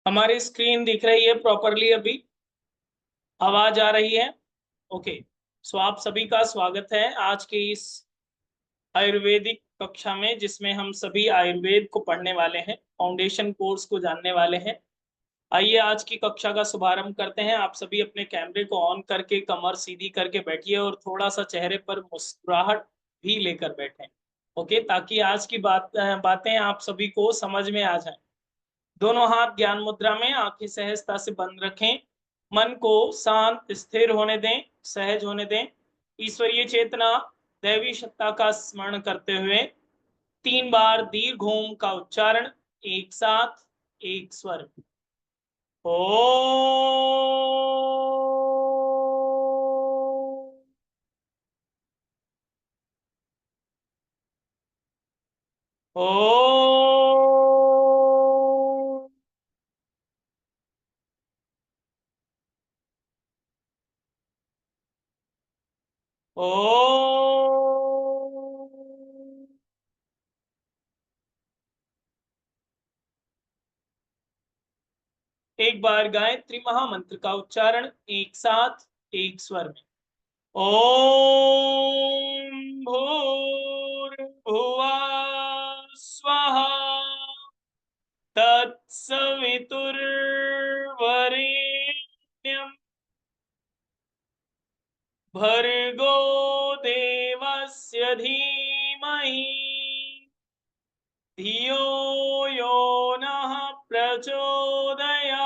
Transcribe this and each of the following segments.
हमारी स्क्रीन दिख रही है प्रॉपरली? अभी आवाज आ रही है? ओके। सो आप सभी का स्वागत है आज के इस आयुर्वेदिक कक्षा में, जिसमें हम सभी आयुर्वेद को पढ़ने वाले हैं, फाउंडेशन कोर्स को जानने वाले हैं। आइए आज की कक्षा का शुभारंभ करते हैं। आप सभी अपने कैमरे को ऑन करके कमर सीधी करके बैठिए और थोड़ा सा चेहरे पर मुस्कुराहट भी लेकर बैठें। ओके, ताकि आज की बातें आप सभी को समझ में आ जाएं। दोनों हाथ ज्ञान मुद्रा में, आंखें सहजता से बंद रखें। मन को शांत स्थिर होने दें, सहज होने दें। ईश्वरीय चेतना, दैवी सत्ता का स्मरण करते हुए 3 बार दीर्घ ओम का उच्चारण एक साथ, एक स्वर। ओ ओ ओ एक बार गायत्री महामंत्र का उच्चारण एक साथ, एक स्वर में। ओम भूर्भुवः स्वः तत्सवितुर्वरेण्यं भर्गो देवस्य धीमहि धियो यो नः प्रचोदयात्।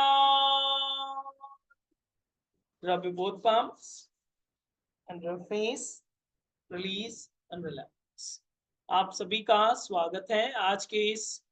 Rub your both palms and your face, release and relax. आप सभी का स्वागत है आज के इस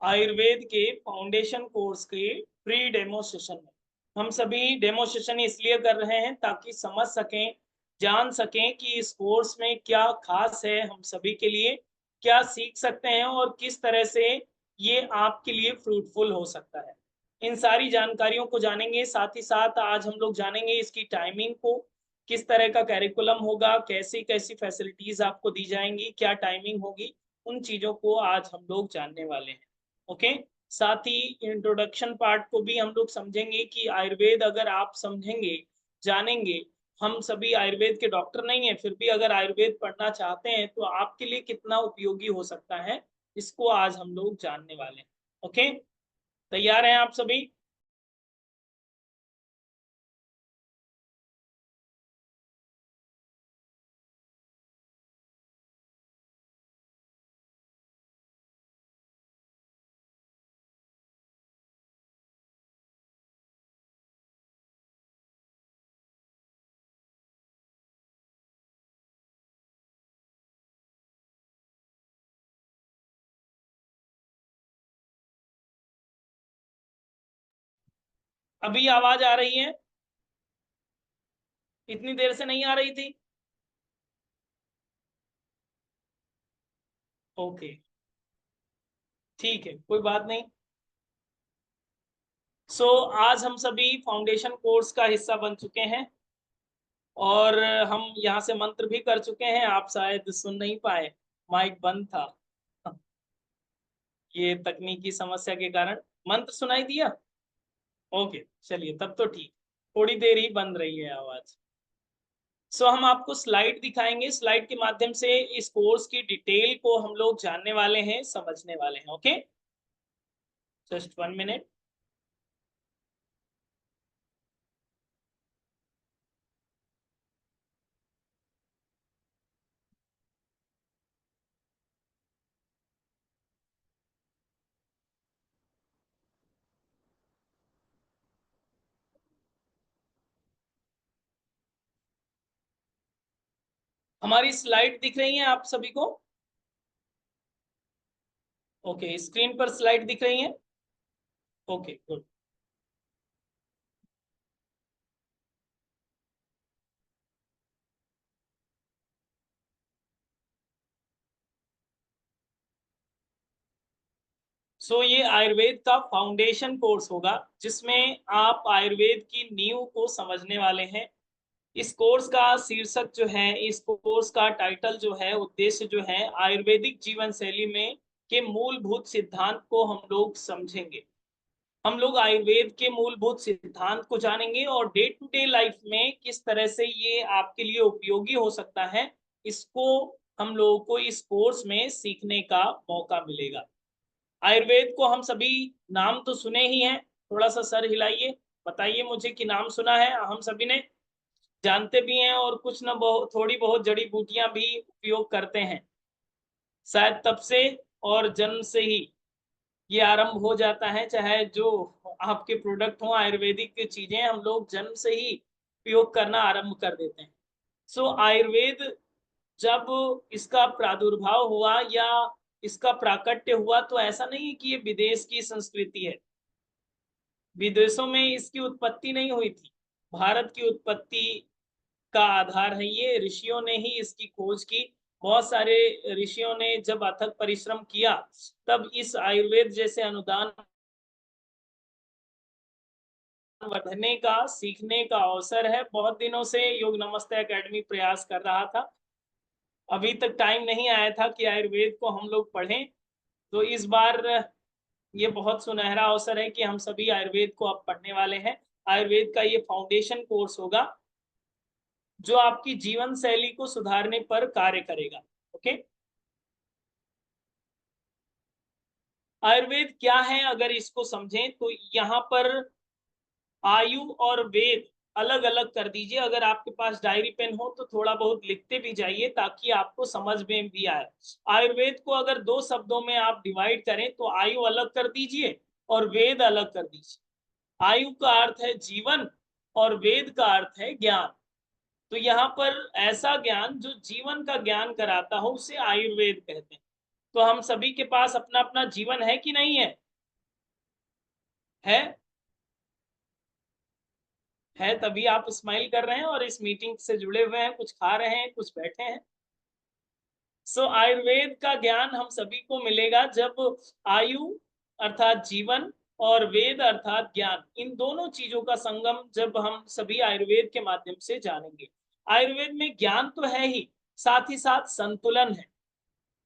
आयुर्वेद के फाउंडेशन कोर्स के फ्री डेमो सेशन में। हम सभी डेमो सेशन इसलिए कर रहे हैं ताकि समझ सकें, जान सकें कि इस कोर्स में क्या खास है, हम सभी के लिए क्या सीख सकते हैं और किस तरह से ये आपके लिए फ्रूटफुल हो सकता है। इन सारी जानकारियों को जानेंगे। साथ ही साथ आज हम लोग जानेंगे इसकी टाइमिंग को, किस तरह का कैरिकुलम होगा, कैसी कैसी फैसिलिटीज आपको दी जाएंगी, क्या टाइमिंग होगी, उन चीजों को आज हम लोग जानने वाले हैं। ओके। साथ ही इंट्रोडक्शन पार्ट को भी हम लोग समझेंगे कि आयुर्वेद अगर आप समझेंगे, जानेंगे, हम सभी आयुर्वेद के डॉक्टर नहीं है, फिर भी अगर आयुर्वेद पढ़ना चाहते हैं तो आपके लिए कितना उपयोगी हो सकता है, इसको आज हम लोग जानने वाले हैं। ओके, तैयार हैं आप सभी? अभी आवाज आ रही है? इतनी देर से नहीं आ रही थी? ओके, ठीक है, कोई बात नहीं। आज हम सभी फाउंडेशन कोर्स का हिस्सा बन चुके हैं और हम यहाँ से मंत्र भी कर चुके हैं। आप शायद सुन नहीं पाए, माइक बंद था ये तकनीकी समस्या के कारण। मंत्र सुनाई दिया? ओके, चलिए तब तो ठीक। थोड़ी देर ही बंद रही है आवाज। हम आपको स्लाइड दिखाएंगे। स्लाइड के माध्यम से इस कोर्स की डिटेल को हम लोग जानने वाले हैं, समझने वाले हैं। Okay, just 1 minute. हमारी स्लाइड दिख रही है आप सभी को? ओके, स्क्रीन पर स्लाइड दिख रही है? Okay, good. ये आयुर्वेद का फाउंडेशन कोर्स होगा, जिसमें आप आयुर्वेद की नींव को समझने वाले हैं। इस कोर्स का शीर्षक जो है, इस कोर्स का टाइटल जो है, उद्देश्य जो है, आयुर्वेदिक जीवन शैली में के मूलभूत सिद्धांत को हम लोग समझेंगे। हम लोग आयुर्वेद के मूलभूत सिद्धांत को जानेंगे और डे टू डे लाइफ में किस तरह से ये आपके लिए उपयोगी हो सकता है, इसको हम लोगों को इस कोर्स में सीखने का मौका मिलेगा। आयुर्वेद को हम सभी नाम तो सुने ही हैं, थोड़ा-सा सर हिलाइए, बताइए मुझे कि नाम सुना है हम सभी ने, जानते भी हैं और कुछ न थोड़ी बहुत जड़ी-बूटियाँ भी उपयोग करते हैं। शायद तब से और जन्म से ही ये आरंभ हो जाता है, चाहे जो आपके प्रोडक्ट हों, आयुर्वेदिक चीज़ें हम लोग जन्म से ही उपयोग करना आरंभ कर देते हैं। सो आयुर्वेद जब इसका प्रादुर्भाव हुआ या इसका प्राकट्य हुआ, तो ऐसा नहीं है कि ये विदेश की संस्कृति है। विदेशों में इसकी उत्पत्ति नहीं हुई थी। भारत की उत्पत्ति का आधार है ये, ऋषियों ने ही इसकी खोज की। बहुत सारे ऋषियों ने जब अथक परिश्रम किया, तब इस आयुर्वेद जैसे अनुदान बढ़ने का, सीखने का अवसर है। बहुत दिनों से योग नमस्ते अकेडमी प्रयास कर रहा था। अभी तक टाइम नहीं आया था कि आयुर्वेद को हम लोग पढ़ें। तो इस बार ये बहुत सुनहरा अवसर है कि हम सभी आयुर्वेद को अब पढ़ने वाले हैं। आयुर्वेद का ये फाउंडेशन कोर्स होगा, जो आपकी जीवन शैली को सुधारने पर कार्य करेगा। ओके? आयुर्वेद क्या है अगर इसको समझें तो यहाँ पर आयु और वेद अलग-अलग कर दीजिए। अगर आपके पास डायरी पेन हो तो थोड़ा बहुत लिखते भी जाइए ताकि आपको समझ में भी आए। आयुर्वेद को अगर 2 शब्दों में आप डिवाइड करें तो आयु अलग कर दीजिए और वेद अलग कर दीजिए। आयु का अर्थ है जीवन और वेद का अर्थ है ज्ञान। तो यहाँ पर ऐसा ज्ञान जो जीवन का ज्ञान कराता हो उसे आयुर्वेद कहते हैं। तो हम सभी के पास अपना-अपना जीवन है कि नहीं है? है? है तभी आप स्माइल कर रहे हैं और इस मीटिंग से जुड़े हुए हैं, कुछ खा रहे हैं, कुछ बैठे हैं। सो आयुर्वेद का ज्ञान हम सभी को मिलेगा जब आयु अर्थात जीवन और वेद अर्थात ज्ञान, इन दोनों चीजों का संगम जब हम सभी आयुर्वेद के माध्यम से जानेंगे। आयुर्वेद में ज्ञान तो है ही, साथ ही साथ संतुलन है।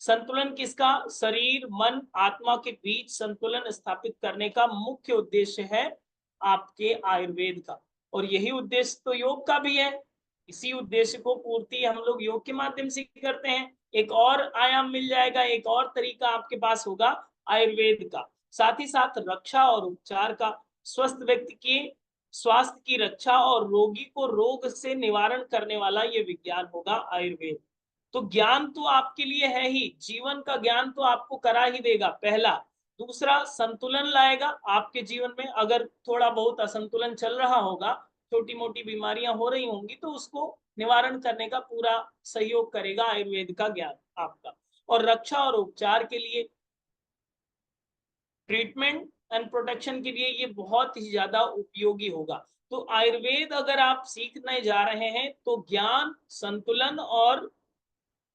संतुलन किसका? शरीर, मन, आत्मा के बीच संतुलन स्थापित करने का मुख्य उद्देश्य है आपके आयुर्वेद का। और यही उद्देश्य तो योग का भी है। इसी उद्देश्य को पूर्ति हम लोग योग के माध्यम से करते हैं। एक और आयाम मिल जाएगा, एक और तरीका आपके पास होगा आयुर्वेद का। साथ ही साथ रक्षा और उपचार का, स्वस्थ व्यक्ति के स्वास्थ्य की रक्षा और रोगी को रोग से निवारण करने वाला ये विज्ञान होगा आयुर्वेद। तो ज्ञान तो आपके लिए है ही, जीवन का ज्ञान तो आपको करा ही देगा पहला। दूसरा संतुलन लाएगा आपके जीवन में, अगर थोड़ा बहुत असंतुलन चल रहा होगा, छोटी-मोटी बीमारियां हो रही होंगी तो उसको निवारण करने का पूरा सहयोग करेगा आयुर्वेद का ज्ञान आपका। और रक्षा और उपचार के लिए, ट्रीटमेंट एंड प्रोटेक्शन के लिए ये बहुत ही ज़्यादा उपयोगी होगा। तो आयुर्वेद अगर आप सीखने जा रहे हैं तो ज्ञान, संतुलन और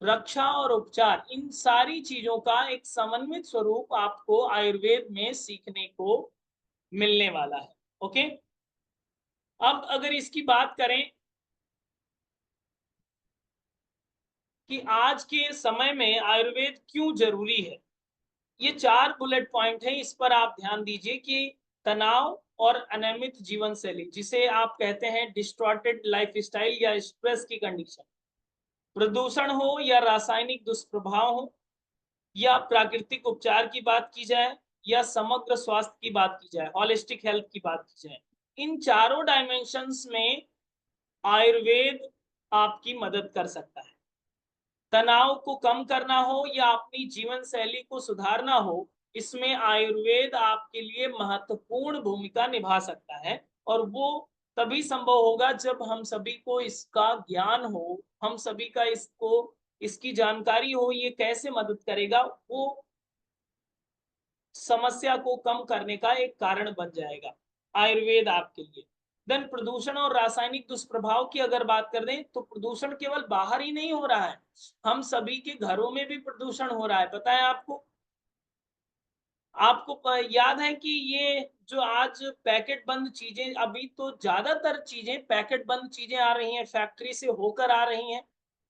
रक्षा और उपचार, इन सारी चीजों का एक समन्वित स्वरूप आपको आयुर्वेद में सीखने को मिलने वाला है। ओके? अब अगर इसकी बात करें कि आज के समय में आयुर्वेद क्यों जरूरी है, ये 4 बुलेट पॉइंट हैं, इस पर आप ध्यान दीजिए कि तनाव और अनियमित जीवन शैली, जिसे आप कहते हैं डिस्टॉर्टेड लाइफस्टाइल या स्ट्रेस की कंडीशन, प्रदूषण हो या रासायनिक दुष्प्रभाव हो, या प्राकृतिक उपचार की बात की जाए या समग्र स्वास्थ्य की बात की जाए, होलिस्टिक हेल्थ की बात की जाए, इन चारों डायमेंशंस में आयुर्वेद आपकी मदद कर सकता है। तनाव को कम करना हो या अपनी जीवन शैली को सुधारना हो, इसमें आयुर्वेद आपके लिए महत्वपूर्ण भूमिका निभा सकता है। और वो तभी संभव होगा जब हम सभी को इसका ज्ञान हो, हम सभी का इसको इसकी जानकारी हो, ये कैसे मदद करेगा, वो समस्या को कम करने का एक कारण बन जाएगा आयुर्वेद आपके लिए। देन प्रदूषण और रासायनिक दुष्प्रभाव की अगर बात कर दें तो प्रदूषण केवल बाहर ही नहीं हो रहा है, हम सभी के घरों में भी प्रदूषण हो रहा है, पता है आपको? आपको याद है कि ये जो आज पैकेट बंद चीजें, अभी तो ज्यादातर चीजें पैकेट बंद चीजें आ रही हैं, फैक्ट्री से होकर आ रही हैं।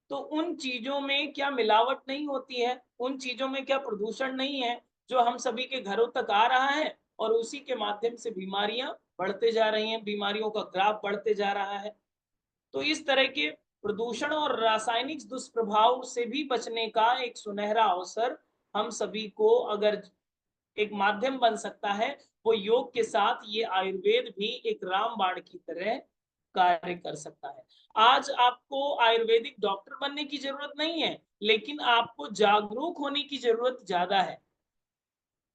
तो उन चीजों में क्या मिलावट नहीं होती है? उन चीजों में क्या प्रदूषण नहीं है जो हम सभी के घरों तक आ रहा है? और उसी के माध्यम से बीमारियां बढ़ते जा रही हैं, बीमारियों का ग्राफ बढ़ते जा रहा है। तो इस तरह के प्रदूषण और रासायनिक दुष्प्रभाव से भी बचने का एक सुनहरा अवसर हम सभी को अगर एक माध्यम बन सकता है, वो योग के साथ ये आयुर्वेद भी एक रामबाण की तरह कार्य कर सकता है। आज आपको आयुर्वेदिक डॉक्टर बनने की जरूरत नहीं है, लेकिन आपको जागरूक होने की जरूरत ज्यादा है।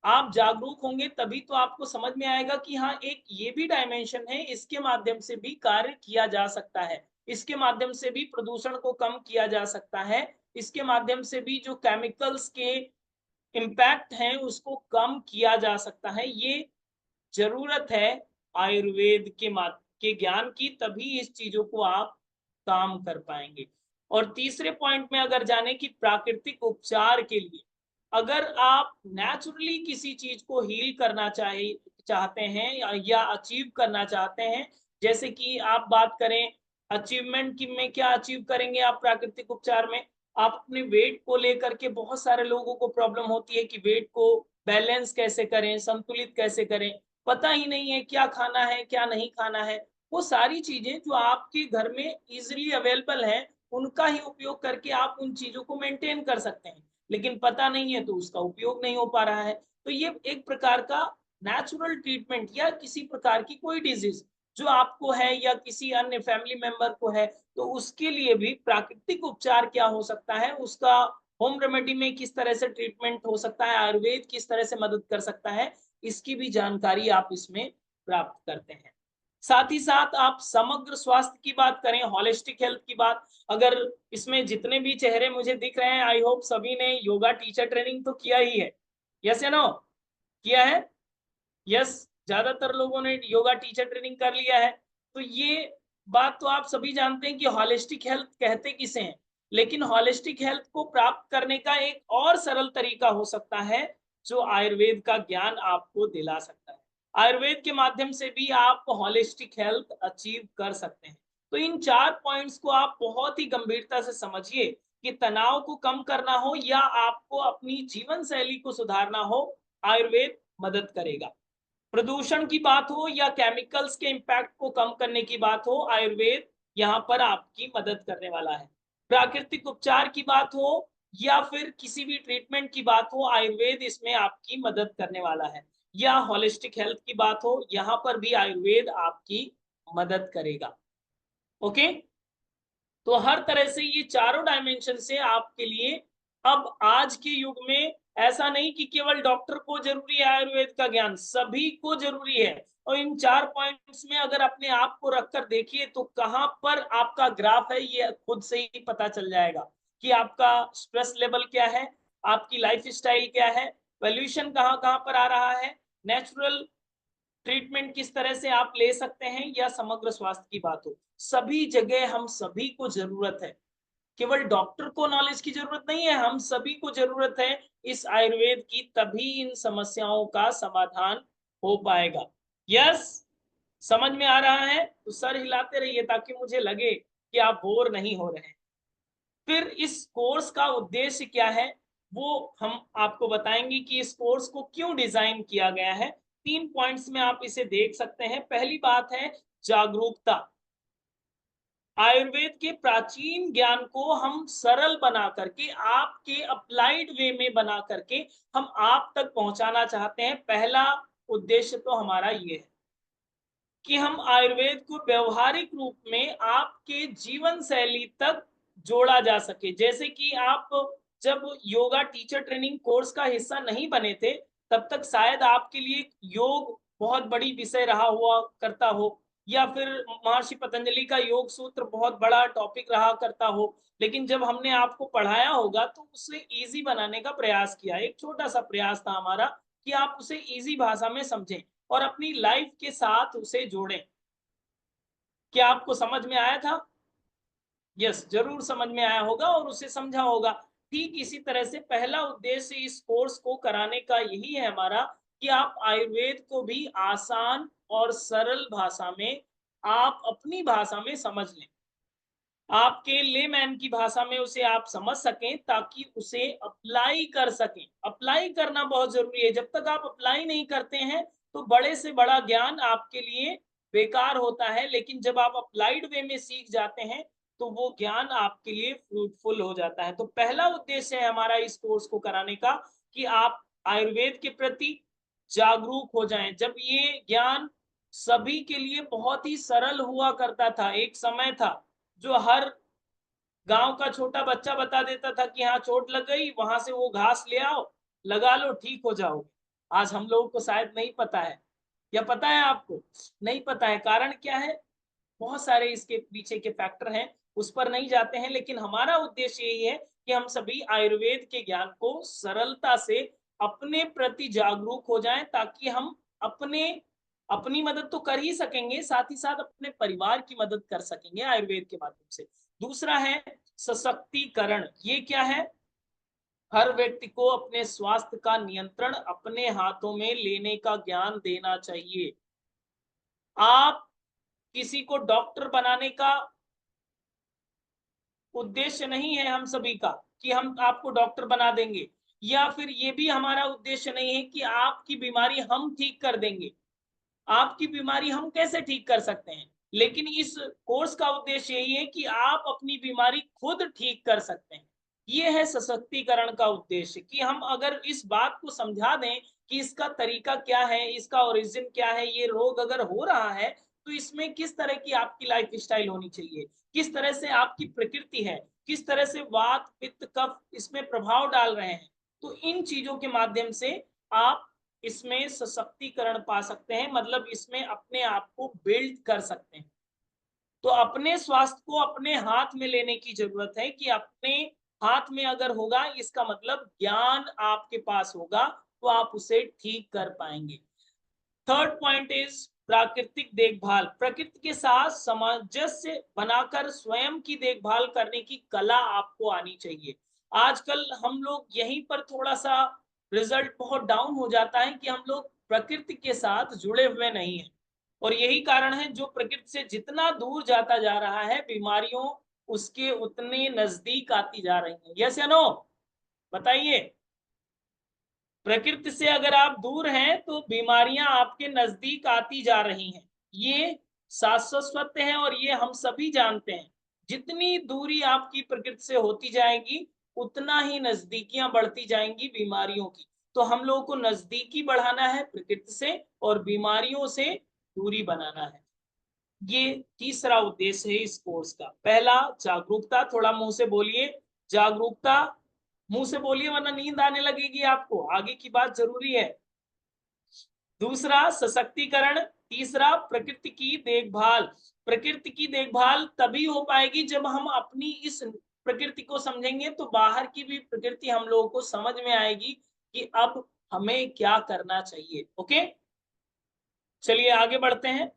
आप जागरूक होंगे तभी तो आपको समझ में आएगा कि हाँ, एक ये भी डायमेंशन है, इसके माध्यम से भी कार्य किया जा सकता है, इसके माध्यम से भी प्रदूषण को कम किया जा सकता है, इसके माध्यम से भी जो केमिकल्स के इम्पैक्ट हैं उसको कम किया जा सकता है। ये जरूरत है आयुर्वेद के ज्ञान की, तभी इस चीजों को आप काम कर पाएंगे। और तीसरे पॉइंट में अगर जाने की प्राकृतिक उपचार के लिए, अगर आप नेचुरली किसी चीज को हील करना चाहते हैं या अचीव करना चाहते हैं, जैसे कि आप बात करें अचीवमेंट की, में क्या अचीव करेंगे आप प्राकृतिक उपचार में? आप अपने वेट को लेकर के, बहुत सारे लोगों को प्रॉब्लम होती है कि वेट को बैलेंस कैसे करें, संतुलित कैसे करें, पता ही नहीं है क्या खाना है क्या नहीं खाना है। वो सारी चीजें जो आपके घर में इजीली अवेलेबल हैं, उनका ही उपयोग करके आप उन चीजों को मेंटेन कर सकते हैं, लेकिन पता नहीं है तो उसका उपयोग नहीं हो पा रहा है। तो ये एक प्रकार का नेचुरल ट्रीटमेंट, या किसी प्रकार की कोई डिजीज जो आपको है या किसी अन्य फैमिली मेंबर को है, तो उसके लिए भी प्राकृतिक उपचार क्या हो सकता है, उसका होम रेमेडी में किस तरह से ट्रीटमेंट हो सकता है, आयुर्वेद किस तरह से मदद कर सकता है, इसकी भी जानकारी आप इसमें प्राप्त करते हैं। साथ ही साथ आप समग्र स्वास्थ्य की बात करें, होलिस्टिक हेल्थ की बात, अगर इसमें जितने भी चेहरे मुझे दिख रहे हैं, आई होप सभी ने योगा टीचर ट्रेनिंग तो किया ही है। यस या नो? किया है? यस, ज्यादातर लोगों ने योगा टीचर ट्रेनिंग कर लिया है। तो ये बात तो आप सभी जानते हैं कि हॉलिस्टिक हेल्थ कहते किसे हैं, लेकिन हॉलिस्टिक हेल्थ को प्राप्त करने का एक और सरल तरीका हो सकता है, जो आयुर्वेद का ज्ञान आपको दिला सकता है। आयुर्वेद के माध्यम से भी आप हॉलिस्टिक हेल्थ अचीव कर सकते हैं। तो इन 4 पॉइंट्स को आप बहुत ही गंभीरता से समझिए कि तनाव को कम करना हो या आपको अपनी जीवन शैली को सुधारना हो, आयुर्वेद मदद करेगा। प्रदूषण की बात हो या केमिकल्स के इम्पैक्ट को कम करने की बात हो, आयुर्वेद यहाँ पर आपकी मदद करने वाला है। प्राकृतिक उपचार की बात हो या फिर किसी भी ट्रीटमेंट की बात हो, आयुर्वेद इसमें आपकी मदद करने वाला है। या होलिस्टिक हेल्थ की बात हो, यहाँ पर भी आयुर्वेद आपकी मदद करेगा। ओके, तो हर तरह से ये चारों डायमेंशन से आपके लिए अब आज के युग में ऐसा नहीं कि केवल डॉक्टर को जरूरी है आयुर्वेद का ज्ञान, सभी को जरूरी है। और इन 4 पॉइंट्स में अगर अपने आप को रखकर देखिए तो कहाँ पर आपका ग्राफ है, ये खुद से ही पता चल जाएगा कि आपका स्ट्रेस लेवल क्या है, आपकी लाइफ स्टाइल क्या है, वैल्यूएशन कहाँ कहाँ पर आ रहा है, नेचुरल ट्रीटमेंट किस तरह से आप ले सकते हैं, या समग्र स्वास्थ्य की बात हो, सभी जगह हम सभी को जरूरत है। केवल डॉक्टर को नॉलेज की जरूरत नहीं है, हम सभी को जरूरत है इस आयुर्वेद की, तभी इन समस्याओं का समाधान हो पाएगा। यस, समझ में आ रहा है तो सर हिलाते रहिए ताकि मुझे लगे कि आप बोर नहीं हो रहे हैं। फिर इस कोर्स का उद्देश्य क्या है, वो हम आपको बताएंगे कि इस कोर्स को क्यों डिजाइन किया गया है। 3 पॉइंट्स में आप इसे देख सकते हैं। पहली बात है जागरूकता। आयुर्वेद के प्राचीन ज्ञान को हम सरल बना करके, आपके अप्लाइड वे में बना करके हम आप तक पहुंचाना चाहते हैं। पहला उद्देश्य तो हमारा ये है कि हम आयुर्वेद को व्यवहारिक रूप में आपके जीवन शैली तक जोड़ा जा सके। जैसे कि आप जब योगा टीचर ट्रेनिंग कोर्स का हिस्सा नहीं बने थे, तब तक शायद आपके लिए योग बहुत बड़ी विषय रहा हुआ करता हो, या फिर महर्षि पतंजलि का योग सूत्र बहुत बड़ा टॉपिक रहा करता हो। लेकिन जब हमने आपको पढ़ाया होगा तो उसे इजी बनाने का प्रयास किया, एक छोटा सा प्रयास था हमारा कि आप उसे इजी भाषा में समझें और अपनी लाइफ के साथ उसे जोड़ें। क्या आपको समझ में आया था? यस, जरूर समझ में आया होगा और उसे समझा होगा। ठीक इसी तरह से पहला उद्देश्य इस कोर्स को कराने का यही है हमारा कि आप आयुर्वेद को भी आसान और सरल भाषा में, आप अपनी भाषा में समझ लें, आपके लेमैन की भाषा में उसे आप समझ सकें, ताकि उसे अप्लाई कर सकें। अप्लाई करना बहुत जरूरी है। जब तक आप अप्लाई नहीं करते हैं तो बड़े से बड़ा ज्ञान आपके लिए बेकार होता है, लेकिन जब आप अप्लाइड वे में सीख जाते हैं तो वो ज्ञान आपके लिए फ्रूटफुल हो जाता है। तो पहला उद्देश्य है हमारा इस कोर्स को कराने का कि आप आयुर्वेद के प्रति जागरूक हो जाएं। जब ये ज्ञान सभी के लिए बहुत ही सरल हुआ करता था, एक समय था जो हर गांव का छोटा बच्चा बता देता था कि हाँ चोट लग गई, वहां से वो घास ले आओ, लगा लो, ठीक हो जाओगे। आज हम लोगों को शायद नहीं पता है, या पता है आपको? नहीं पता है। कारण क्या है? बहुत सारे इसके पीछे के फैक्टर हैं, उस पर नहीं जाते हैं, लेकिन हमारा उद्देश्य यही है कि हम सभी आयुर्वेद के ज्ञान को सरलता से अपने प्रति जागरूक हो जाएं, ताकि हम अपने अपनी मदद तो कर ही सकेंगे, साथ ही साथ अपने परिवार की मदद कर सकेंगे आयुर्वेद के माध्यम से। दूसरा है सशक्तिकरण। ये क्या है? हर व्यक्ति को अपने स्वास्थ्य का नियंत्रण अपने हाथों में लेने का ज्ञान देना चाहिए। आप किसी को डॉक्टर बनाने का उद्देश्य नहीं है हम सभी का कि हम आपको डॉक्टर बना देंगे, या फिर ये भी हमारा उद्देश्य नहीं है कि आपकी बीमारी हम ठीक कर देंगे। आपकी बीमारी हम कैसे ठीक कर सकते हैं, लेकिन इस कोर्स का उद्देश्य यही है कि आप अपनी बीमारी खुद ठीक कर सकते हैं। ये है सशक्तिकरण का उद्देश्य, कि हम अगर इस बात को समझा दें कि इसका तरीका क्या है, इसका ओरिजिन क्या है, ये रोग अगर हो रहा है तो इसमें किस तरह की आपकी लाइफ स्टाइल होनी चाहिए, किस तरह से आपकी प्रकृति है, किस तरह से वात पित्त कफ इसमें प्रभाव डाल रहे हैं, तो इन चीजों के माध्यम से आप इसमें सशक्तिकरण पा सकते हैं, मतलब इसमें अपने आप को बिल्ड कर सकते हैं। तो अपने स्वास्थ्य को अपने हाथ में लेने की जरूरत है, कि अपने हाथ में अगर होगा, इसका मतलब ज्ञान आपके पास होगा तो आप उसे ठीक कर पाएंगे। थर्ड पॉइंट इज प्राकृतिक देखभाल। प्रकृति के साथ सामंजस्य बनाकर स्वयं की देखभाल करने की कला आपको आनी चाहिए। आजकल हम लोग यहीं पर थोड़ा सा रिजल्ट बहुत डाउन हो जाता है कि हम लोग प्रकृति के साथ जुड़े हुए नहीं हैं, और यही कारण है जो प्रकृति से जितना दूर जाता जा रहा है, बीमारियों उसके उतने नजदीक आती जा रही हैं। यस या नो? बताइए। प्रकृति से अगर आप दूर हैं तो बीमारियां आपके नजदीक आती जा रही हैं। ये शाश्वत सत्य है और ये हम सभी जानते हैं। जितनी दूरी आपकी प्रकृति से होती जाएगी, उतना ही नजदीकियां बढ़ती जाएंगी बीमारियों की। तो हम लोगों को नजदीकी बढ़ाना है प्रकृति से, और बीमारियों से दूरी बनाना है। ये तीसरा उद्देश्य है इस कोर्स का। पहला जागरूकता, थोड़ा मुंह से बोलिए जागरूकता, मुंह से बोलिए वरना नींद आने लगेगी आपको, आगे की बात जरूरी है। दूसरा सशक्तिकरण, तीसरा प्रकृति की देखभाल। प्रकृति की देखभाल तभी हो पाएगी जब हम अपनी इस प्रकृति को समझेंगे, तो बाहर की भी प्रकृति हम लोगों को समझ में आएगी कि अब हमें क्या करना चाहिए। ओके, चलिए आगे बढ़ते हैं।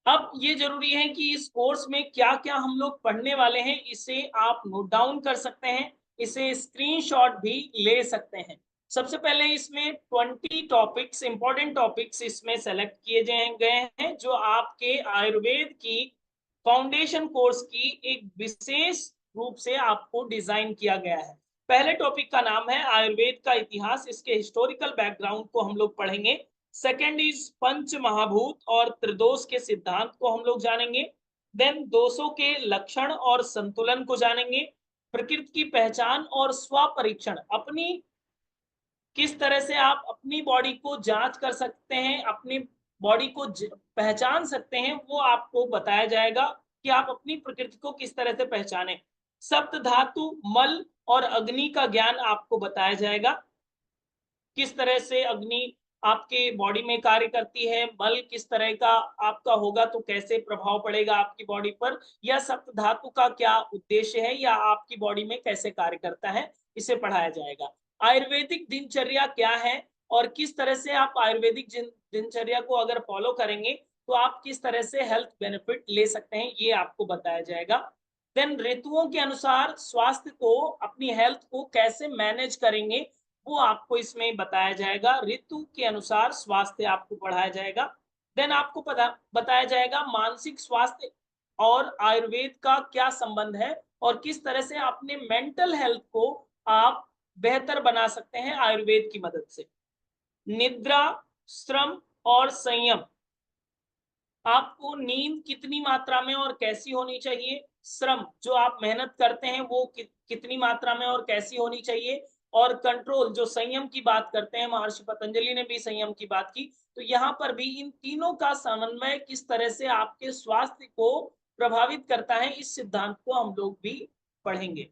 अब ये जरूरी है कि इस कोर्स में क्या क्या हम लोग पढ़ने वाले हैं, इसे आप नोट डाउन कर सकते हैं, इसे स्क्रीनशॉट भी ले सकते हैं। सबसे पहले इसमें 20 टॉपिक्स, इंपॉर्टेंट टॉपिक्स इसमें सेलेक्ट किए गए हैं, जो आपके आयुर्वेद की फाउंडेशन कोर्स की एक विशेष रूप से आपको डिजाइन किया गया है। पहले टॉपिक का नाम है आयुर्वेद का इतिहास, इसके हिस्टोरिकल बैकग्राउंड को हम लोग पढ़ेंगे। सेकंड इज पंच महाभूत और त्रिदोष के सिद्धांत को हम लोग जानेंगे। देन दोषों के लक्षण और संतुलन को जानेंगे। प्रकृति की पहचान और स्वपरीक्षण, अपनी किस तरह से आप अपनी बॉडी को जांच कर सकते हैं, अपनी बॉडी को पहचान सकते हैं, वो आपको बताया जाएगा कि आप अपनी प्रकृति को किस तरह से पहचाने। सप्त धातु, मल और अग्नि का ज्ञान आपको बताया जाएगा, किस तरह से अग्नि आपके बॉडी में कार्य करती है, बल किस तरह का आपका होगा तो कैसे प्रभाव पड़ेगा आपकी बॉडी पर, या सप्त धातु का क्या उद्देश्य है, या आपकी बॉडी में कैसे कार्य करता है, इसे पढ़ाया जाएगा। आयुर्वेदिक दिनचर्या क्या है, और किस तरह से आप आयुर्वेदिक दिनचर्या को अगर फॉलो करेंगे तो आप किस तरह से हेल्थ बेनिफिट ले सकते हैं, ये आपको बताया जाएगा। देन ऋतुओं के अनुसार स्वास्थ्य को, अपनी हेल्थ को कैसे मैनेज करेंगे, वो आपको इसमें बताया जाएगा। ऋतु के अनुसार स्वास्थ्य आपको पढ़ाया जाएगा। देन आपको बताया जाएगा मानसिक स्वास्थ्य और आयुर्वेद का क्या संबंध है, और किस तरह से अपने मेंटल हेल्थ को आप बेहतर बना सकते हैं आयुर्वेद की मदद से। निद्रा, श्रम और संयम। आपको नींद कितनी मात्रा में और कैसी होनी चाहिए, श्रम जो आप मेहनत करते हैं वो कितनी मात्रा में और कैसी होनी चाहिए, और कंट्रोल जो संयम की बात करते हैं, महर्षि पतंजलि ने भी संयम की बात की। तो यहाँ पर भी इन तीनों का समन्वय किस तरह से आपके स्वास्थ्य को प्रभावित करता है, इस सिद्धांत को हम लोग भी पढ़ेंगे।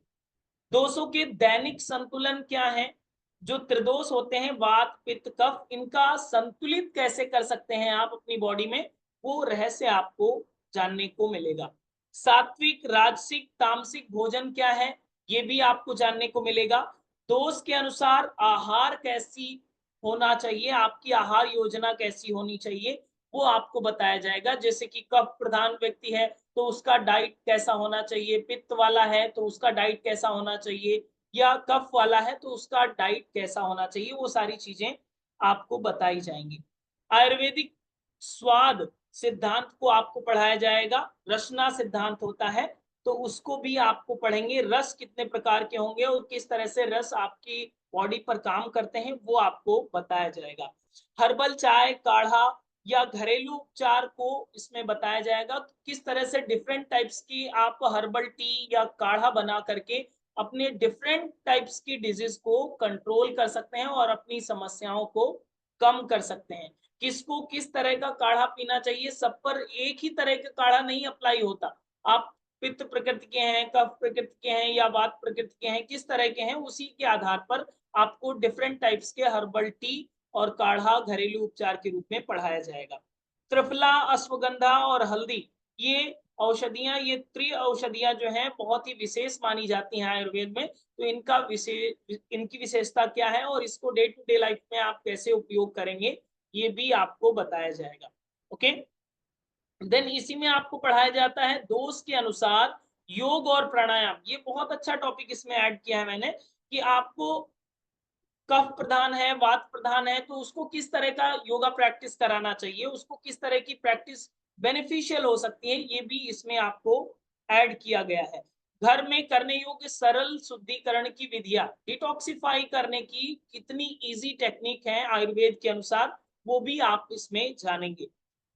दोषों के दैनिक संतुलन क्या है, जो त्रिदोष होते हैं वात पित्त कफ, इनका संतुलित कैसे कर सकते हैं आप अपनी बॉडी में, वो रहस्य आपको जानने को मिलेगा। सात्विक राजसिक तामसिक भोजन क्या है, ये भी आपको जानने को मिलेगा। दोष के अनुसार आहार कैसी होना चाहिए, आपकी आहार योजना कैसी होनी चाहिए, वो आपको बताया जाएगा। जैसे कि कफ प्रधान व्यक्ति है तो उसका डाइट कैसा होना चाहिए, पित्त वाला है तो उसका डाइट कैसा होना चाहिए, या कफ वाला है तो उसका डाइट कैसा होना चाहिए, वो सारी चीजें आपको बताई जाएंगी। आयुर्वेदिक स्वाद सिद्धांत को आपको पढ़ाया जाएगा। रसना सिद्धांत होता है तो उसको भी आपको पढ़ेंगे। रस कितने प्रकार के होंगे और किस तरह से रस आपकी बॉडी पर काम करते हैं वो आपको बताया जाएगा। हर्बल चाय काढ़ा या घरेलू उपचार को इसमें बताया जाएगा, तो किस तरह से डिफरेंट टाइप्स की आप हर्बल टी या काढ़ा बना करके अपने डिफरेंट टाइप्स की डिजीज को कंट्रोल कर सकते हैं और अपनी समस्याओं को कम कर सकते हैं। किसको किस तरह का काढ़ा पीना चाहिए, सब पर एक ही तरह का काढ़ा नहीं अप्लाई होता। आप पित्त प्रकृति के हैं, कफ प्रकृति के हैं या वात प्रकृति के हैं, किस तरह के हैं, उसी के आधार पर आपको डिफरेंट टाइप्स के हर्बल टी और काढ़ा घरेलू उपचार के रूप में पढ़ाया जाएगा। त्रिफला, अश्वगंधा और हल्दी, ये औषधियां, ये औषधियां जो हैं बहुत ही विशेष मानी जाती हैं आयुर्वेद में। तो इनकी विशेषता क्या है और इसको डे टू डे लाइफ में आप कैसे उपयोग करेंगे, ये भी आपको बताया जाएगा। ओके, देन इसी में आपको पढ़ाया जाता है दोष के अनुसार योग और प्राणायाम। ये बहुत अच्छा टॉपिक इसमें ऐड किया है मैंने, कि आपको कफ प्रधान है, वात प्रधान है, तो उसको किस तरह का योगा प्रैक्टिस कराना चाहिए, उसको किस तरह की प्रैक्टिस बेनिफिशियल हो सकती है, ये भी इसमें आपको ऐड किया गया है। घर में करने योग्य सरल शुद्धिकरण की विधियां, डिटॉक्सिफाई करने की कितनी इजी टेक्निक है आयुर्वेद के अनुसार, वो भी आप इसमें जानेंगे।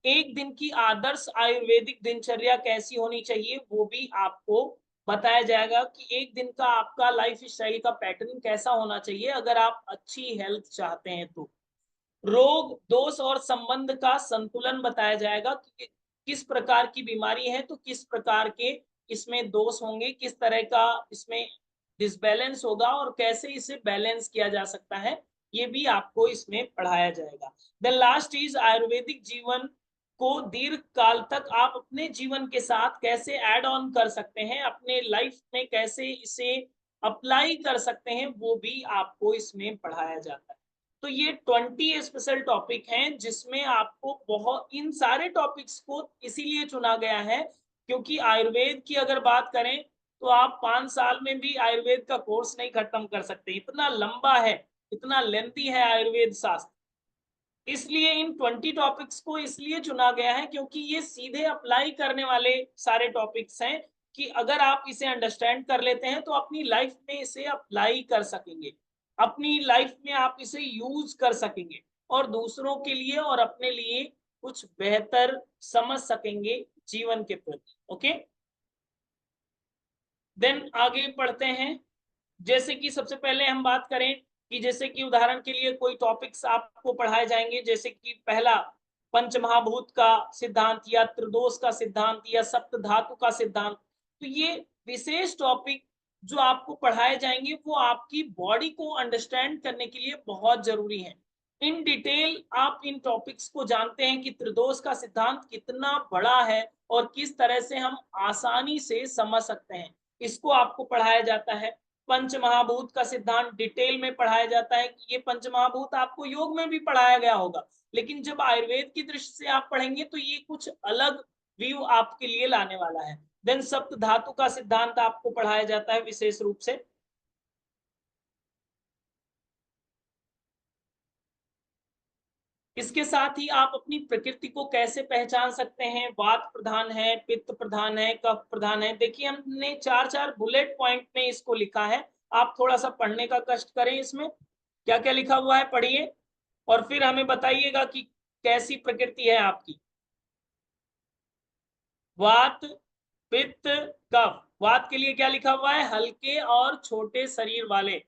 एक दिन की आदर्श आयुर्वेदिक दिनचर्या कैसी होनी चाहिए, वो भी आपको बताया जाएगा कि एक दिन का आपका लाइफ स्टाइल का पैटर्न कैसा होना चाहिए अगर आप अच्छी हेल्थ चाहते हैं तो। रोग दोष और संबंध का संतुलन बताया जाएगा कि किस प्रकार की बीमारी है तो किस प्रकार के इसमें दोष होंगे, किस तरह का इसमें डिसबैलेंस होगा और कैसे इसे बैलेंस किया जा सकता है, ये भी आपको इसमें पढ़ाया जाएगा। द लास्ट इज आयुर्वेदिक जीवन को दीर्घ काल तक आप अपने जीवन के साथ कैसे ऐड ऑन कर सकते हैं, अपने लाइफ में कैसे इसे अप्लाई कर सकते हैं, वो भी आपको इसमें पढ़ाया जाता है। तो ये 20 स्पेशल टॉपिक हैं जिसमें आपको बहुत, इन सारे टॉपिक्स को इसीलिए चुना गया है क्योंकि आयुर्वेद की अगर बात करें तो आप 5 साल में भी आयुर्वेद का कोर्स नहीं खत्म कर सकते, इतना लंबा है, इतना लेंथी है आयुर्वेद शास्त्र। इसलिए इन 20 टॉपिक्स को इसलिए चुना गया है क्योंकि ये सीधे अप्लाई करने वाले सारे टॉपिक्स हैं, कि अगर आप इसे अंडरस्टैंड कर लेते हैं तो अपनी लाइफ में इसे अप्लाई कर सकेंगे, अपनी लाइफ में आप इसे यूज कर सकेंगे और दूसरों के लिए और अपने लिए कुछ बेहतर समझ सकेंगे जीवन के प्रति। ओके, देन आगे पढ़ते हैं। जैसे कि सबसे पहले हम बात करें कि जैसे कि उदाहरण के लिए कोई टॉपिक्स आपको पढ़ाए जाएंगे, जैसे कि पहला पंचमहाभूत का सिद्धांत या त्रिदोष का सिद्धांत या सप्त धातु का सिद्धांत। तो ये विशेष टॉपिक जो आपको पढ़ाए जाएंगे वो आपकी बॉडी को अंडरस्टैंड करने के लिए बहुत जरूरी है। इन डिटेल आप इन टॉपिक्स को जानते हैं कि त्रिदोष का सिद्धांत कितना बड़ा है और किस तरह से हम आसानी से समझ सकते हैं, इसको आपको पढ़ाया जाता है। पंचमहाभूत का सिद्धांत डिटेल में पढ़ाया जाता है कि ये पंचमहाभूत आपको योग में भी पढ़ाया गया होगा, लेकिन जब आयुर्वेद की दृष्टि से आप पढ़ेंगे तो ये कुछ अलग व्यू आपके लिए लाने वाला है। देन सप्त धातु का सिद्धांत आपको पढ़ाया जाता है विशेष रूप से। इसके साथ ही आप अपनी प्रकृति को कैसे पहचान सकते हैं, वात प्रधान है, पित्त प्रधान है, कफ प्रधान है। देखिए हमने 4-4 बुलेट पॉइंट में इसको लिखा है, आप थोड़ा सा पढ़ने का कष्ट करें, इसमें क्या क्या लिखा हुआ है पढ़िए और फिर हमें बताइएगा कि कैसी प्रकृति है आपकी। वात, पित्त, कफ। वात के लिए क्या लिखा हुआ है? हल्के और छोटे शरीर वाले,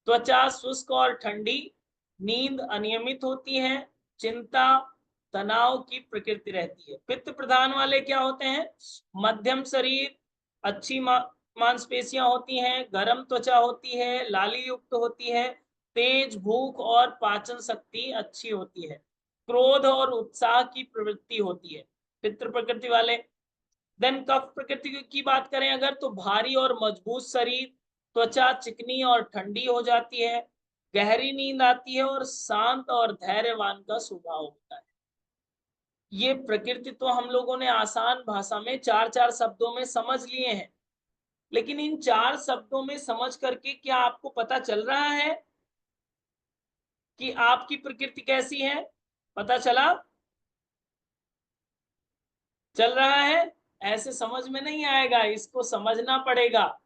त्वचा शुष्क और ठंडी, नींद अनियमित होती है, चिंता तनाव की प्रकृति रहती है। पित्त प्रधान वाले क्या होते हैं? मध्यम शरीर, अच्छी मांसपेशियां होती हैं, गर्म त्वचा होती है, लाली युक्त होती है, तेज भूख और पाचन शक्ति अच्छी होती है, क्रोध और उत्साह की प्रवृत्ति होती है, पितृ प्रकृति वाले। देन कफ प्रकृति की बात करें अगर, तो भारी और मजबूत शरीर, त्वचा चिकनी और ठंडी हो जाती है, गहरी नींद आती है और शांत और धैर्यवान का स्वभाव होता है। ये प्रकृति तो हम लोगों ने आसान भाषा में चार चार शब्दों में समझ लिए हैं, लेकिन इन चार शब्दों में समझ करके क्या आपको पता चल रहा है कि आपकी प्रकृति कैसी है? पता चला? चल रहा है? ऐसे समझ में नहीं आएगा, इसको समझना पड़ेगा।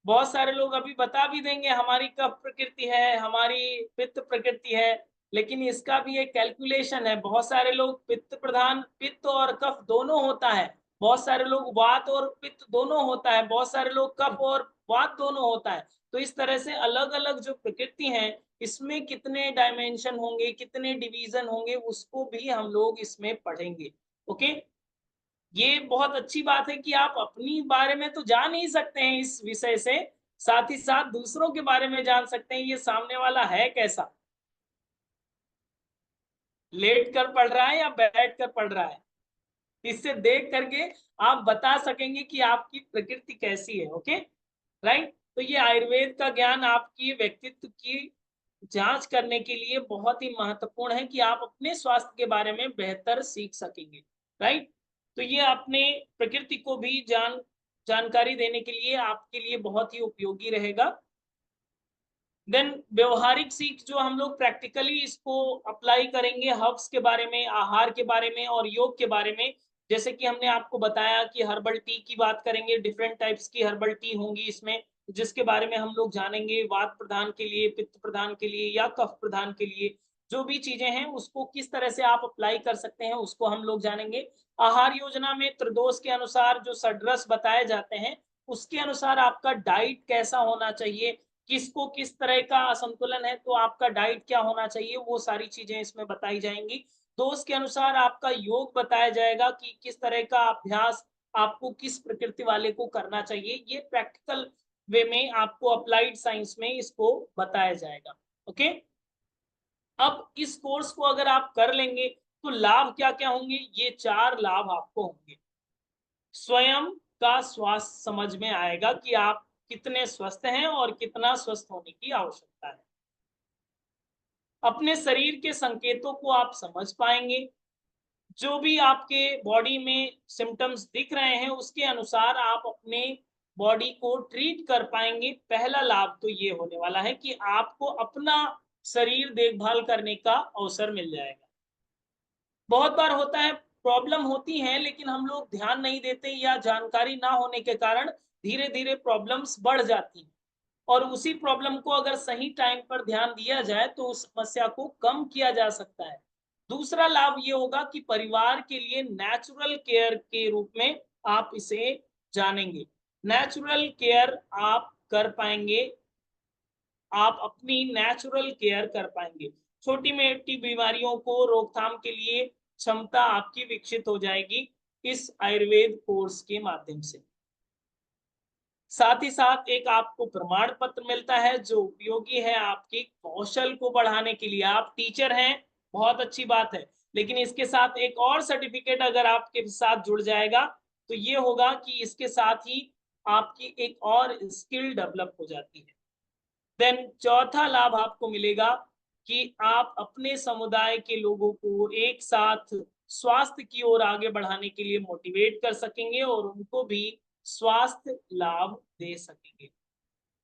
बहुत सारे लोग अभी बता भी देंगे हमारी कफ प्रकृति है, हमारी पित्त प्रकृति है, लेकिन इसका भी एक कैलकुलेशन है। बहुत सारे लोग पित्त प्रधान, पित्त और कफ दोनों होता है, बहुत सारे लोग वात और पित्त दोनों होता है, बहुत सारे लोग कफ और वात दोनों होता है। तो इस तरह से अलग अलग जो प्रकृति है, इसमें कितने डायमेंशन होंगे, कितने डिवीजन होंगे, उसको भी हम लोग इसमें पढ़ेंगे। ओके, ये बहुत अच्छी बात है कि आप अपनी बारे में तो जान ही सकते हैं इस विषय से, साथ ही साथ दूसरों के बारे में जान सकते हैं ये सामने वाला है कैसा, लेट कर पढ़ रहा है या बैठ कर पढ़ रहा है। इससे देख करके आप बता सकेंगे कि आपकी प्रकृति कैसी है। Okay, right. तो ये आयुर्वेद का ज्ञान आपकी व्यक्तित्व की जांच करने के लिए बहुत ही महत्वपूर्ण है कि आप अपने स्वास्थ्य के बारे में बेहतर सीख सकेंगे, राइट। तो ये अपने प्रकृति को भी जानकारी देने के लिए आपके लिए बहुत ही उपयोगी रहेगा। देन व्यवहारिक सीख जो हम लोग प्रैक्टिकली इसको अप्लाई करेंगे, हर्ब्स के बारे में, आहार के बारे में और योग के बारे में। जैसे कि हमने आपको बताया कि हर्बल टी की बात करेंगे, डिफरेंट टाइप्स की हर्बल टी होंगी इसमें, जिसके बारे में हम लोग जानेंगे। वात प्रदान के लिए, पित्त प्रदान के लिए या कफ प्रदान के लिए जो भी चीजें हैं उसको किस तरह से आप अप्लाई कर सकते हैं उसको हम लोग जानेंगे। आहार योजना में त्रिदोष के अनुसार जो षड्रस बताए जाते हैं, उसके अनुसार आपका डाइट कैसा होना चाहिए, किसको किस तरह का असंतुलन है तो आपका डाइट क्या होना चाहिए, वो सारी चीजें इसमें बताई जाएंगी। दोष के अनुसार आपका योग बताया जाएगा कि किस तरह का अभ्यास आपको किस प्रकृति वाले को करना चाहिए। ये प्रैक्टिकल वे में आपको अप्लाइड साइंस में इसको बताया जाएगा। ओके, अब इस कोर्स को अगर आप कर लेंगे तो लाभ क्या क्या होंगे? ये चार लाभ आपको होंगे। स्वयं का स्वास्थ्य समझ में आएगा कि आप कितने स्वस्थ हैं और कितना स्वस्थ होने की आवश्यकता है। अपने शरीर के संकेतों को आप समझ पाएंगे, जो भी आपके बॉडी में सिम्टम्स दिख रहे हैं उसके अनुसार आप अपने बॉडी को ट्रीट कर पाएंगे। पहला लाभ तो ये होने वाला है कि आपको अपना शरीर देखभाल करने का अवसर मिल जाएगा। बहुत बार होता है, प्रॉब्लम होती है लेकिन हम लोग ध्यान नहीं देते या जानकारी ना होने के कारण धीरे धीरे प्रॉब्लम्स बढ़ जाती हैं, और उसी प्रॉब्लम को अगर सही टाइम पर ध्यान दिया जाए तो उस समस्या को कम किया जा सकता है। दूसरा लाभ ये होगा कि परिवार के लिए नेचुरल केयर के रूप में आप इसे जानेंगे। नेचुरल केयर आप कर पाएंगे, आप अपनी नेचुरल केयर कर पाएंगे। छोटी मोटी बीमारियों को रोकथाम के लिए क्षमता आपकी विकसित हो जाएगी इस आयुर्वेद कोर्स के माध्यम से। साथ ही साथ एक आपको प्रमाण पत्र मिलता है जो उपयोगी है आपके कौशल को बढ़ाने के लिए। आप टीचर हैं, बहुत अच्छी बात है, लेकिन इसके साथ एक और सर्टिफिकेट अगर आपके साथ जुड़ जाएगा तो ये होगा कि इसके साथ ही आपकी एक और स्किल डेवलप हो जाती है। देन चौथा लाभ आपको मिलेगा कि आप अपने समुदाय के लोगों को एक साथ स्वास्थ्य की ओर आगे बढ़ाने के लिए मोटिवेट कर सकेंगे और उनको भी स्वास्थ्य लाभ दे सकेंगे।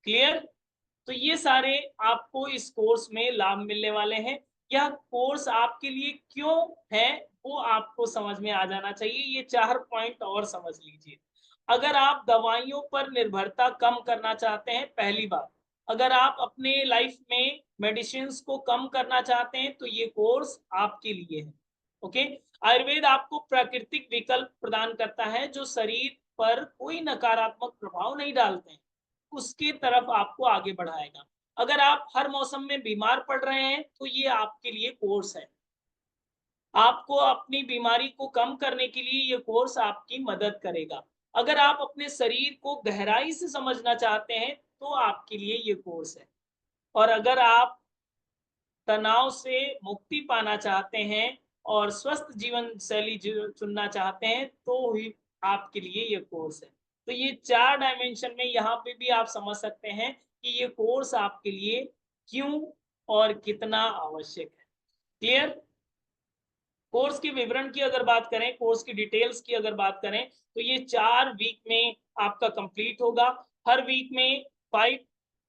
क्लियर? तो ये सारे आपको इस कोर्स में लाभ मिलने वाले हैं। यह कोर्स आपके लिए क्यों है वो आपको समझ में आ जाना चाहिए। ये चार पॉइंट और समझ लीजिए। अगर आप दवाइयों पर निर्भरता कम करना चाहते हैं, पहली बात, अगर आप अपने लाइफ में मेडिसिन को कम करना चाहते हैं तो ये कोर्स आपके लिए है। ओके, आयुर्वेद आपको प्राकृतिक विकल्प प्रदान करता है जो शरीर पर कोई नकारात्मक प्रभाव नहीं डालते हैं, उसकी तरफ आपको आगे बढ़ाएगा। अगर आप हर मौसम में बीमार पड़ रहे हैं तो ये आपके लिए कोर्स है। आपको अपनी बीमारी को कम करने के लिए ये कोर्स आपकी मदद करेगा। अगर आप अपने शरीर को गहराई से समझना चाहते हैं तो आपके लिए ये कोर्स है। और अगर आप तनाव से मुक्ति पाना चाहते हैं और स्वस्थ जीवन शैली चुनना चाहते हैं तो ही आपके लिए ये कोर्स है। तो ये 4 डायमेंशन में यहाँ पे भी आप समझ सकते हैं कि ये कोर्स आपके लिए क्यों और कितना आवश्यक है। क्लियर? कोर्स के विवरण की अगर बात करें, कोर्स की डिटेल्स की अगर बात करें, तो ये 4 वीक में आपका कंप्लीट होगा। हर वीक में 5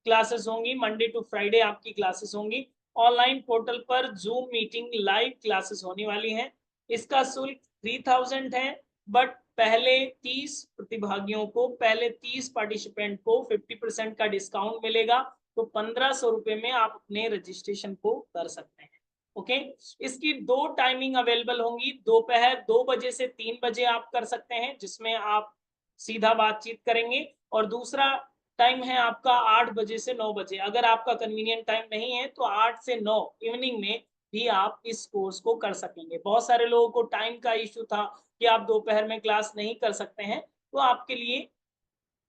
क्लासेस होंगी, मंडे टू फ्राइडे आपकी क्लासेस होंगी। ऑनलाइन पोर्टल पर ज़ूम मीटिंग लाइव क्लासेस होने वाली हैं। इसका शुल्क 3000 है, बट पहले 30 प्रतिभागियों को, पहले 30 पार्टिसिपेंट को 50% का डिस्काउंट मिलेगा, तो 1500 रुपए में आप अपने रजिस्ट्रेशन को कर सकते हैं। ओके, इसकी 2 टाइमिंग अवेलेबल होंगी। दोपहर 2 बजे से 3 बजे आप कर सकते हैं, जिसमें आप सीधा बातचीत करेंगे, और दूसरा टाइम है आपका 8 बजे से 9 बजे। अगर आपका कन्वीनियंट टाइम नहीं है तो 8 से 9 इवनिंग में भी आप इस कोर्स को कर सकेंगे। बहुत सारे लोगों को टाइम का इश्यू था कि आप दोपहर में क्लास नहीं कर सकते हैं, तो आपके लिए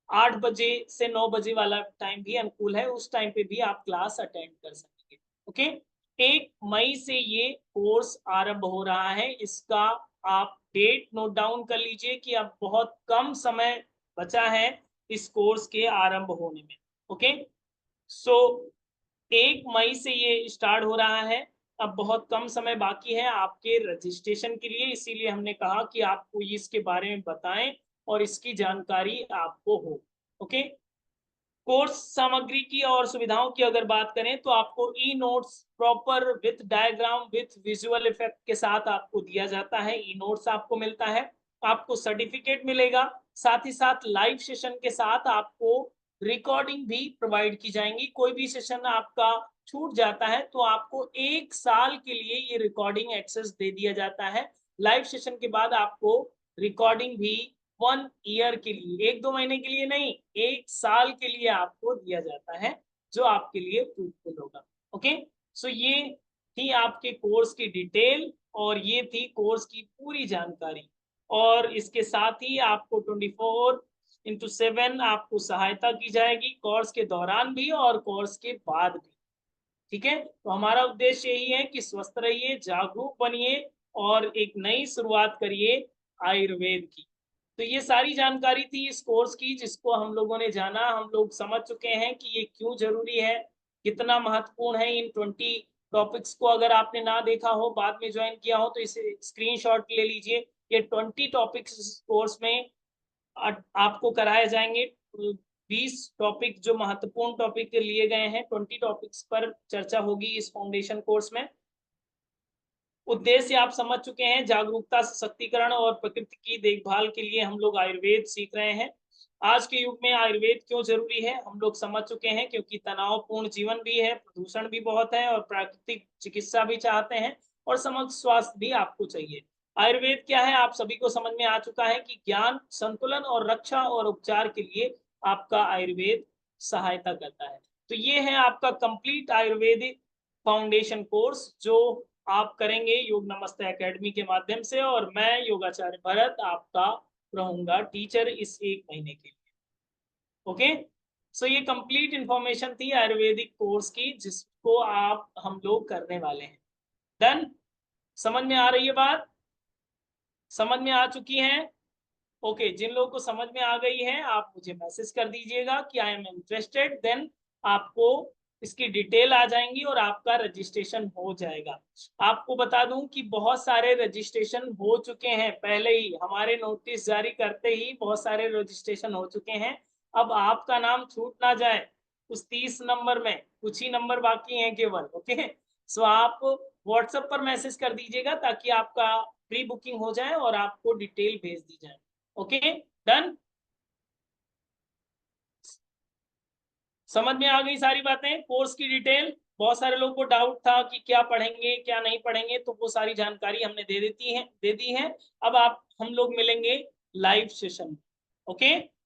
8 बजे से 9 बजे वाला टाइम भी अनुकूल है, उस टाइम पे भी आप क्लास अटेंड कर सकेंगे। ओके, 1 मई से ये कोर्स आरंभ हो रहा है। इसका आप डेट नोट डाउन कर लीजिए कि अब बहुत कम समय बचा है इस कोर्स के आरंभ होने में। ओके, सो 1 मई से ये स्टार्ट हो रहा है। अब बहुत कम समय बाकी है आपके रजिस्ट्रेशन के लिए, इसीलिए हमने कहा कि आपको इसके बारे में बताएं और इसकी जानकारी आपको हो। ओके, कोर्स सामग्री की और सुविधाओं की अगर बात करें तो आपको e notes proper with diagram with visual effect के साथ आपको दिया जाता है। ई नोट्स आपको मिलता है, आपको सर्टिफिकेट मिलेगा, साथ ही साथ लाइव सेशन के साथ आपको रिकॉर्डिंग भी प्रोवाइड की जाएंगी। कोई भी सेशन आपका छूट जाता है तो आपको 1 साल के लिए ये रिकॉर्डिंग एक्सेस दे दिया जाता है। लाइव सेशन के बाद आपको रिकॉर्डिंग भी 1 ईयर के लिए, 1-2 महीने के लिए नहीं, 1 साल के लिए आपको दिया जाता है, जो आपके लिए फ्रूटफुल होगा। ओके, सो ये थी आपके कोर्स की डिटेल और ये थी कोर्स की पूरी जानकारी। और इसके साथ ही आपको 24/7 आपको सहायता की जाएगी, कोर्स के दौरान भी और कोर्स के बाद भी। ठीक है, तो हमारा उद्देश्य यही है कि स्वस्थ रहिए, जागरूक बनिए और एक नई शुरुआत करिए आयुर्वेद की। तो ये सारी जानकारी थी इस कोर्स की, जिसको हम लोगों ने जाना। हम लोग समझ चुके हैं कि ये क्यों जरूरी है, कितना महत्वपूर्ण है। इन 20 टॉपिक्स को अगर आपने ना देखा हो, बाद में ज्वाइन किया हो, तो इसे स्क्रीनशॉट ले लीजिए। ये 20 टॉपिक्स इस कोर्स में आपको कराए जाएंगे। 20 टॉपिक जो महत्वपूर्ण टॉपिक लिए गए हैं, 20 टॉपिक्स पर चर्चा होगी इस फाउंडेशन कोर्स में। उद्देश्य आप समझ चुके हैं, जागरूकता, सशक्तिकरण और प्रकृति की देखभाल के लिए हम लोग आयुर्वेद सीख रहे हैं। आज के युग में आयुर्वेद क्यों जरूरी है हम लोग समझ चुके हैं, क्योंकि तनावपूर्ण जीवन भी है, प्रदूषण भी बहुत है, और प्राकृतिक चिकित्सा भी चाहते हैं, और समग्र स्वास्थ्य भी आपको चाहिए। आयुर्वेद क्या है आप सभी को समझ में आ चुका है कि ज्ञान, संतुलन और रक्षा और उपचार के लिए आपका आयुर्वेद सहायता करता है। तो ये है आपका कंप्लीट आयुर्वेदिक फाउंडेशन कोर्स, जो आप करेंगे योग नमस्ते एकेडमी के माध्यम से, और मैं योगाचार्य भरत आपका रहूंगा टीचर इस 1 महीने के लिए। ओके, सो ये कंप्लीट इंफॉर्मेशन थी आयुर्वेदिक कोर्स की, जिसको आप हम लोग करने वाले हैं। डन? समझ में आ रही है बात? समझ में आ चुकी है? ओके, जिन लोगों को समझ में आ गई है आप मुझे मैसेज कर दीजिएगा कि आई एम इंटरेस्टेड, देन आपको इसकी डिटेल आ जाएंगी और आपका रजिस्ट्रेशन हो जाएगा। आपको बता दूं कि बहुत सारे रजिस्ट्रेशन हो चुके हैं, पहले ही हमारे नोटिस जारी करते ही बहुत सारे रजिस्ट्रेशन हो चुके हैं। अब आपका नाम छूट ना जाए, उस 30 नंबर में कुछ ही नंबर बाकी हैं केवल। ओके, सो आप व्हाट्सएप पर मैसेज कर दीजिएगा ताकि आपका प्री बुकिंग हो जाए और आपको डिटेल भेज दी जाए। Okay, done? समझ में आ गई सारी बातें, कोर्स की डिटेल। बहुत सारे लोगों को डाउट था कि क्या पढ़ेंगे क्या नहीं पढ़ेंगे, तो वो सारी जानकारी हमने दे दी है। अब आप हम लोग मिलेंगे लाइव सेशन में। ओके।